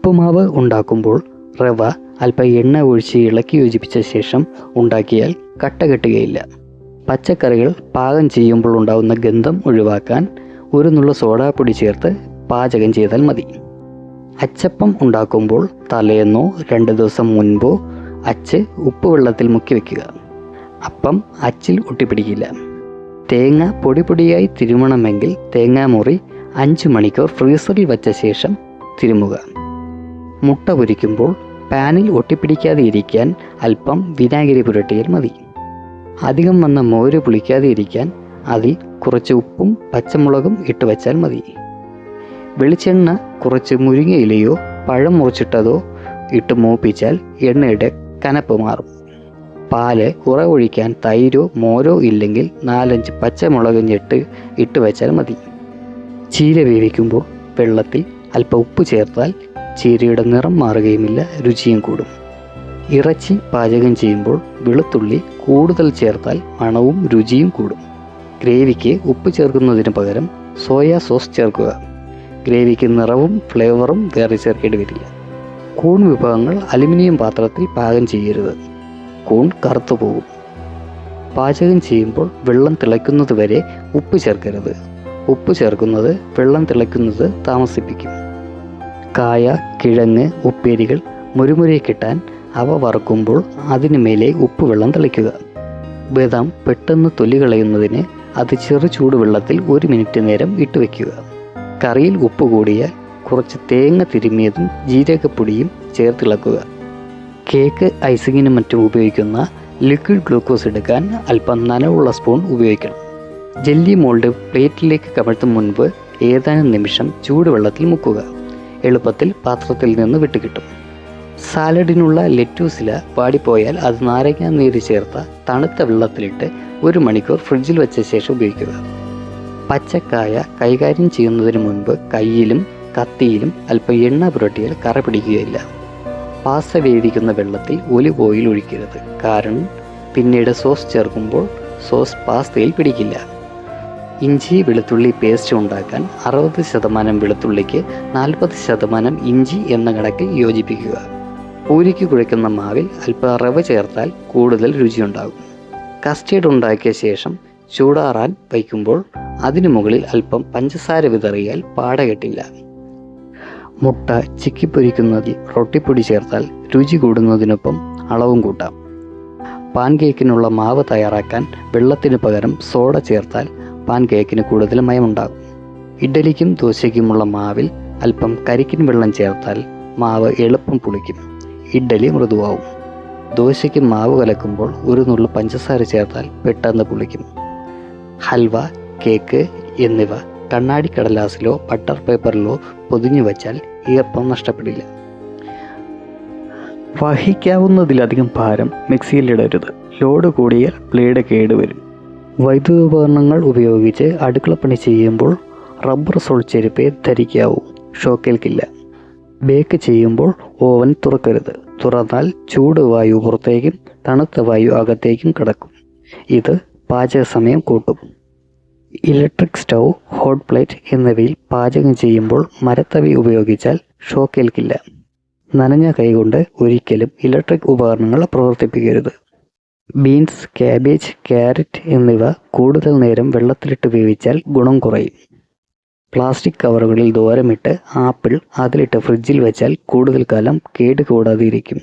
ഉപ്പുമാവ് ഉണ്ടാക്കുമ്പോൾ റവ അല്പം എണ്ണ ഒഴിച്ച് ഇളക്കി യോജിപ്പിച്ച ശേഷം ഉണ്ടാക്കിയാൽ കട്ട കെട്ടുകയില്ല. പച്ചക്കറികൾ പാകം ചെയ്യുമ്പോൾ ഉണ്ടാകുന്ന ഗന്ധം ഒഴിവാക്കാൻ ഒരു നുള്ള സോഡാപ്പൊടി ചേർത്ത് പാചകം ചെയ്താൽ മതി. അച്ചപ്പം ഉണ്ടാക്കുമ്പോൾ തലേന്നോ 2 ദിവസം മുൻപോ അച്ച് ഉപ്പ് വെള്ളത്തിൽ മുക്കി വയ്ക്കുക. അപ്പം അച്ചിൽ ഒട്ടിപ്പിടിക്കില്ല. തേങ്ങ പൊടിയായി തിരുമണമെങ്കിൽ തേങ്ങാമുറി 5 മണിക്കൂർ ഫ്രീസറിൽ വച്ച ശേഷം തിരുമുക. മുട്ട പൊരിക്കുമ്പോൾ പാനിൽ ഒട്ടിപ്പിടിക്കാതെ ഇരിക്കാൻ അല്പം വിനാഗിരി പുരട്ടിയാൽ മതി. അധികം വന്ന മോര് പുളിക്കാതെ ഇരിക്കാൻ അതിൽ കുറച്ച് ഉപ്പും പച്ചമുളകും ഇട്ട് വച്ചാൽ മതി. വെളിച്ചെണ്ണ കുറച്ച് മുരിങ്ങയിലയോ പഴം മുറിച്ചിട്ടതോ ഇട്ട് മൂപ്പിച്ചാൽ എണ്ണയുടെ കനപ്പ് മാറും. പാല് ഉറവൊഴിക്കാൻ തൈരോ മോരോ ഇല്ലെങ്കിൽ 4-5 പച്ചമുളക് ഞെട്ട് ഇട്ട് വെച്ചാൽ മതി. ചീര വേവിക്കുമ്പോൾ വെള്ളത്തിൽ അല്പം ഉപ്പ് ചേർത്താൽ ചീരയുടെ നിറം മാറുകയുമില്ല, രുചിയും കൂടും. ഇറച്ചി പാചകം ചെയ്യുമ്പോൾ വെളുത്തുള്ളി കൂടുതൽ ചേർത്താൽ മണവും രുചിയും കൂടും. ഗ്രേവിക്ക് ഉപ്പ് ചേർക്കുന്നതിന് പകരം സോയാ സോസ് ചേർക്കുക. ഗ്രേവിക്ക് നിറവും ഫ്ലേവറും വേറെ ചേർക്കേണ്ടി വരില്ല. കൂൺ വിഭവങ്ങൾ അലുമിനിയം പാത്രത്തിൽ പാകം ചെയ്യരുത്. കൂൺ കറുത്തു പോകും. പാചകം ചെയ്യുമ്പോൾ വെള്ളം തിളയ്ക്കുന്നത് വരെ ഉപ്പ് ചേർക്കരുത്. ഉപ്പ് ചേർക്കുന്നത് വെള്ളം തിളയ്ക്കുന്നത് താമസിപ്പിക്കും. കായ, കിഴങ്ങ്, ഉപ്പേരികൾ മുരുമുരെ കിട്ടാൻ അവ വറുക്കുമ്പോൾ അതിനു മേലെ ഉപ്പ് വെള്ളം തിളയ്ക്കുക. ബദാം പെട്ടെന്ന് തൊലി കളയുന്നതിന് അത് ചെറു ചൂടുവെള്ളത്തിൽ 1 മിനിറ്റ് നേരം ഇട്ട് വയ്ക്കുക. കറിയിൽ ഉപ്പ് കൂടിയാൽ കുറച്ച് തേങ്ങ തിരുമ്മിയതും ജീരകപ്പൊടിയും ചേർത്തിളക്കുക. കേക്ക് ഐസിങ്ങിനും മറ്റും ഉപയോഗിക്കുന്ന ലിക്വിഡ് ഗ്ലൂക്കോസ് എടുക്കാൻ അല്പം നനവുള്ള സ്പൂൺ ഉപയോഗിക്കണം. ജെല്ലി മോൾഡ് പ്ലേറ്റിലേക്ക് കമഴ്ത്തും മുൻപ് ഏതാനും നിമിഷം ചൂടുവെള്ളത്തിൽ മുക്കുക. എളുപ്പത്തിൽ പാത്രത്തിൽ നിന്ന് വിട്ടുകിട്ടും. സാലഡിനുള്ള ലെറ്റൂസില വാടിപ്പോയാൽ അത് നാരങ്ങ നീര് ചേർത്ത തണുത്ത വെള്ളത്തിലിട്ട് 1 മണിക്കൂർ ഫ്രിഡ്ജിൽ വെച്ച ശേഷം ഉപയോഗിക്കുക. പച്ചക്കായ കൈകാര്യം ചെയ്യുന്നതിന് മുൻപ് കയ്യിലും കത്തിയിലും അല്പം എണ്ണ പുരട്ടിയാൽ കറ പിടിക്കുകയില്ല. പാസ്ത വേവിക്കുന്ന വെള്ളത്തിൽ ഒലിവ് ഓയിൽ ഒഴിക്കരുത്. കാരണം പിന്നീട് സോസ് ചേർക്കുമ്പോൾ സോസ് പാസ്തയിൽ പിടിക്കില്ല. ഇഞ്ചി വെളുത്തുള്ളി പേസ്റ്റ് ഉണ്ടാക്കാൻ 60% വെളുത്തുള്ളിക്ക് 40% ഇഞ്ചി എന്ന കണക്കിൽ യോജിപ്പിക്കുക. പൂരിക്ക് കുഴയ്ക്കുന്ന മാവിൽ അല്പം റവ ചേർത്താൽ കൂടുതൽ രുചിയുണ്ടാകും. കസ്റ്റേർഡ് ഉണ്ടാക്കിയ ശേഷം ചൂടാറാൻ വയ്ക്കുമ്പോൾ അതിനു മുകളിൽ അല്പം പഞ്ചസാര വിതറിയാൽ പാടകെട്ടില്ല. മുട്ട ചിക്കിപ്പൊരിക്കുന്നതിൽ റൊട്ടിപ്പൊടി ചേർത്താൽ രുചി കൂടുന്നതിനൊപ്പം അളവും കൂട്ടാം. പാൻ കേക്കിനുള്ള മാവ് തയ്യാറാക്കാൻ വെള്ളത്തിന് പകരം സോഡ ചേർത്താൽ പാൻ കേക്കിന് കൂടുതൽ മയമുണ്ടാകും. ഇഡ്ഡലിക്കും ദോശയ്ക്കുമുള്ള മാവിൽ അല്പം കരിക്കിൻ വെള്ളം ചേർത്താൽ മാവ് എളുപ്പം പുളിക്കും. ഇഡ്ഡലി മൃദുവാകും. ദോശയ്ക്ക് മാവ് കലക്കുമ്പോൾ 1 നുള്ളു പഞ്ചസാര ചേർത്താൽ പെട്ടെന്ന് പുളിക്കും. ഹൽവ, കേക്ക് എന്നിവ കണ്ണാടി കടലാസിലോ ബട്ടർ പേപ്പറിലോ പൊതിഞ്ഞു വച്ചാൽ ഈർപ്പം നഷ്ടപ്പെടില്ല. വഹിക്കാവുന്നതിലധികം ഭാരം മിക്സിയിലിടരുത്. ലോഡ് കൂടിയാൽ ബ്ലേഡ് കേടുവരും. വൈദ്യുതോപകരണങ്ങൾ ഉപയോഗിച്ച് അടുക്കളപ്പണി ചെയ്യുമ്പോൾ റബ്ബർ സോൾ ചെരുപ്പേ ധരിക്കാവൂ. ഷോക്കേൽക്കില്ല. ബേക്ക് ചെയ്യുമ്പോൾ ഓവൻ തുറക്കരുത്. തുറന്നാൽ ചൂട് വായു പുറത്തേക്കും തണുത്ത വായു അകത്തേക്കും കടക്കും. ഇത് പാചക സമയം കൂട്ടും. ഇലക്ട്രിക് സ്റ്റൗ, ഹോട്ട് പ്ലേറ്റ് എന്നിവയിൽ പാചകം ചെയ്യുമ്പോൾ മരത്തവി ഉപയോഗിച്ചാൽ ഷോക്കേൽക്കില്ല. നനഞ്ഞ കൈകൊണ്ട് ഒരിക്കലും ഇലക്ട്രിക് ഉപകരണങ്ങൾ പ്രവർത്തിപ്പിക്കരുത്. ബീൻസ്, കാബേജ്, ക്യാരറ്റ് എന്നിവ കൂടുതൽ നേരം വെള്ളത്തിലിട്ട് വേവിച്ചാൽ ഗുണം കുറയും. പ്ലാസ്റ്റിക് കവറുകളിൽ ദോരമിട്ട് ആപ്പിൾ അതിലിട്ട് ഫ്രിഡ്ജിൽ വെച്ചാൽ കൂടുതൽ കാലം കേടുകൂടാതെ ഇരിക്കും.